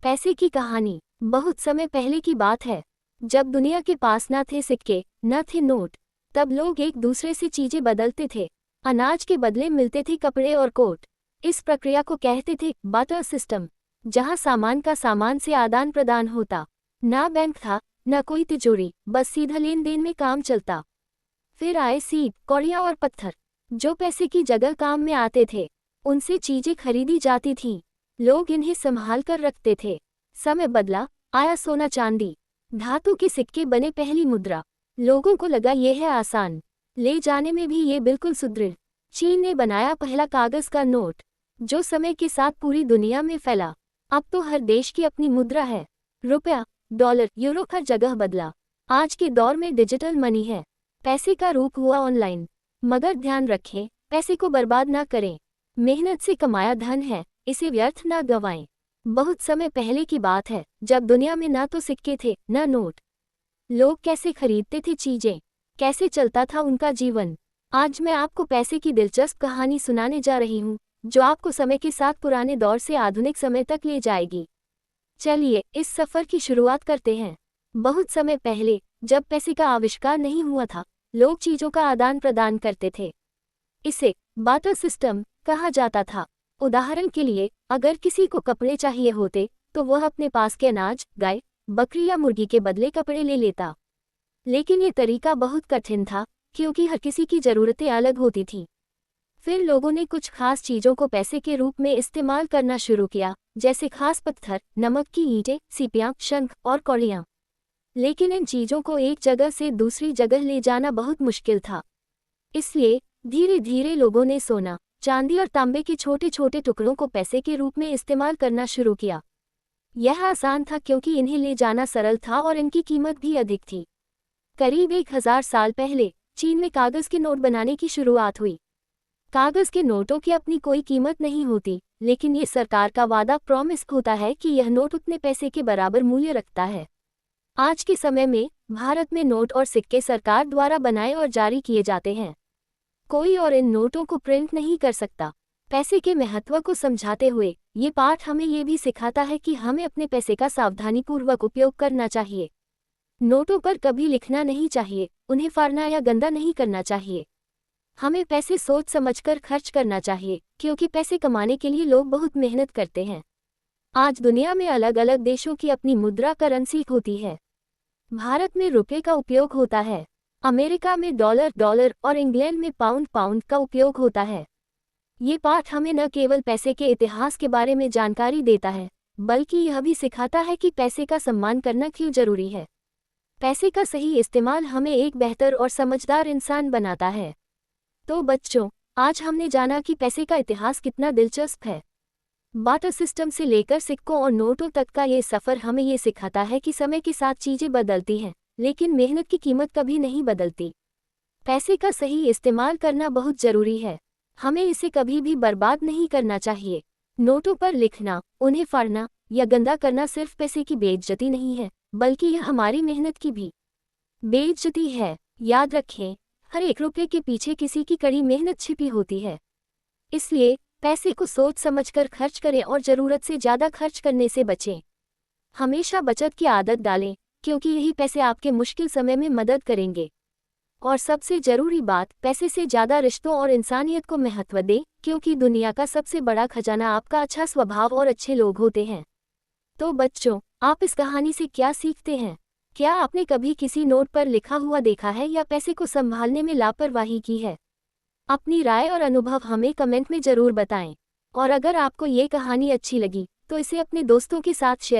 पैसे की कहानी बहुत समय पहले की बात है। जब दुनिया के पास न थे सिक्के न थे नोट, तब लोग एक दूसरे से चीजें बदलते थे। अनाज के बदले मिलते थे कपड़े और कोट। इस प्रक्रिया को कहते थे बाटर सिस्टम, जहां सामान का सामान से आदान प्रदान होता। ना बैंक था न कोई तिजोरी, बस सीधा लेन देन में काम चलता। फिर आए सीप, कौड़ियां और पत्थर, जो पैसे की जगह काम में आते थे। उनसे चीजें खरीदी जाती थीं। लोग इन्हें संभाल कर रखते थे। समय बदला, आया सोना चांदी, धातु के सिक्के बने पहली मुद्रा। लोगों को लगा यह है आसान, ले जाने में भी ये बिल्कुल सुदृढ़। चीन ने बनाया पहला कागज का नोट, जो समय के साथ पूरी दुनिया में फैला। अब तो हर देश की अपनी मुद्रा है। रुपया, डॉलर, यूरो हर जगह बदला। आज के दौर में डिजिटल मनी है, पैसे का रूप हुआ ऑनलाइन। मगर ध्यान रखें, पैसे को बर्बाद ना करें। मेहनत से कमाया धन है, इसे व्यर्थ ना गंवाएं। बहुत समय पहले की बात है, जब दुनिया में ना तो सिक्के थे न नोट। लोग कैसे खरीदते थे चीजें, कैसे चलता था उनका जीवन। आज मैं आपको पैसे की दिलचस्प कहानी सुनाने जा रही हूँ, जो आपको समय के साथ पुराने दौर से आधुनिक समय तक ले जाएगी। चलिए इस सफर की शुरुआत करते हैं। बहुत समय पहले, जब पैसे का आविष्कार नहीं हुआ था, लोग चीजों का आदान प्रदान करते थे। इसे बाटर सिस्टम कहा जाता था। उदाहरण के लिए, अगर किसी को कपड़े चाहिए होते, तो वह अपने पास के अनाज, गाय, बकरी या मुर्गी के बदले कपड़े ले लेता। लेकिन ये तरीका बहुत कठिन था, क्योंकि हर किसी की ज़रूरतें अलग होती थीं। फिर लोगों ने कुछ खास चीज़ों को पैसे के रूप में इस्तेमाल करना शुरू किया, जैसे खास पत्थर, नमक की ईंटें, सीपियाँ, शंख और कौड़ियाँ। लेकिन इन चीज़ों को एक जगह से दूसरी जगह ले जाना बहुत मुश्किल था। इसलिए धीरे धीरे लोगों ने सोना, चांदी और तांबे के छोटे छोटे टुकड़ों को पैसे के रूप में इस्तेमाल करना शुरू किया। यह आसान था क्योंकि इन्हें ले जाना सरल था और इनकी कीमत भी अधिक थी। करीब 1000 साल पहले चीन में कागज के नोट बनाने की शुरुआत हुई। कागज के नोटों की अपनी कोई कीमत नहीं होती, लेकिन ये सरकार का वादा प्रॉमिस होता है कि यह नोट उतने पैसे के बराबर मूल्य रखता है। आज के समय में भारत में नोट और सिक्के सरकार द्वारा बनाए और जारी किए जाते हैं। कोई और इन नोटों को प्रिंट नहीं कर सकता। पैसे के महत्व को समझाते हुए ये पाठ हमें ये भी सिखाता है कि हमें अपने पैसे का सावधानीपूर्वक उपयोग करना चाहिए। नोटों पर कभी लिखना नहीं चाहिए, उन्हें फाड़ना या गंदा नहीं करना चाहिए। हमें पैसे सोच समझकर खर्च करना चाहिए, क्योंकि पैसे कमाने के लिए लोग बहुत मेहनत करते हैं। आज दुनिया में अलग अलग देशों की अपनी मुद्रा करेंसी होती है। भारत में रुपये का उपयोग होता है, अमेरिका में डॉलर और इंग्लैंड में पाउंड का उपयोग होता है। ये पाठ हमें न केवल पैसे के इतिहास के बारे में जानकारी देता है, बल्कि यह भी सिखाता है कि पैसे का सम्मान करना क्यों जरूरी है। पैसे का सही इस्तेमाल हमें एक बेहतर और समझदार इंसान बनाता है। तो बच्चों, आज हमने जाना कि पैसे का इतिहास कितना दिलचस्प है। बाटर सिस्टम से लेकर सिक्कों और नोटों तक का ये सफ़र हमें ये सिखाता है कि समय के साथ चीज़ें बदलती हैं, लेकिन मेहनत की कीमत कभी नहीं बदलती। पैसे का सही इस्तेमाल करना बहुत ज़रूरी है। हमें इसे कभी भी बर्बाद नहीं करना चाहिए। नोटों पर लिखना, उन्हें फाड़ना या गंदा करना सिर्फ पैसे की बेइज्जती नहीं है, बल्कि यह हमारी मेहनत की भी बेइज्जती है। याद रखें, हर एक रुपये के पीछे किसी की कड़ी मेहनत छिपी होती है। इसलिए पैसे को सोच समझकर खर्च करें और ज़रूरत से ज़्यादा खर्च करने से बचें। हमेशा बचत की आदत डालें, क्योंकि यही पैसे आपके मुश्किल समय में मदद करेंगे। और सबसे ज़रूरी बात, पैसे से ज़्यादा रिश्तों और इंसानियत को महत्व दें, क्योंकि दुनिया का सबसे बड़ा खजाना आपका अच्छा स्वभाव और अच्छे लोग होते हैं। तो बच्चों, आप इस कहानी से क्या सीखते हैं? क्या आपने कभी किसी नोट पर लिखा हुआ देखा है या पैसे को संभालने में लापरवाही की है? अपनी राय और अनुभव हमें कमेंट में ज़रूर बताएं। और अगर आपको ये कहानी अच्छी लगी, तो इसे अपने दोस्तों के साथ शेयर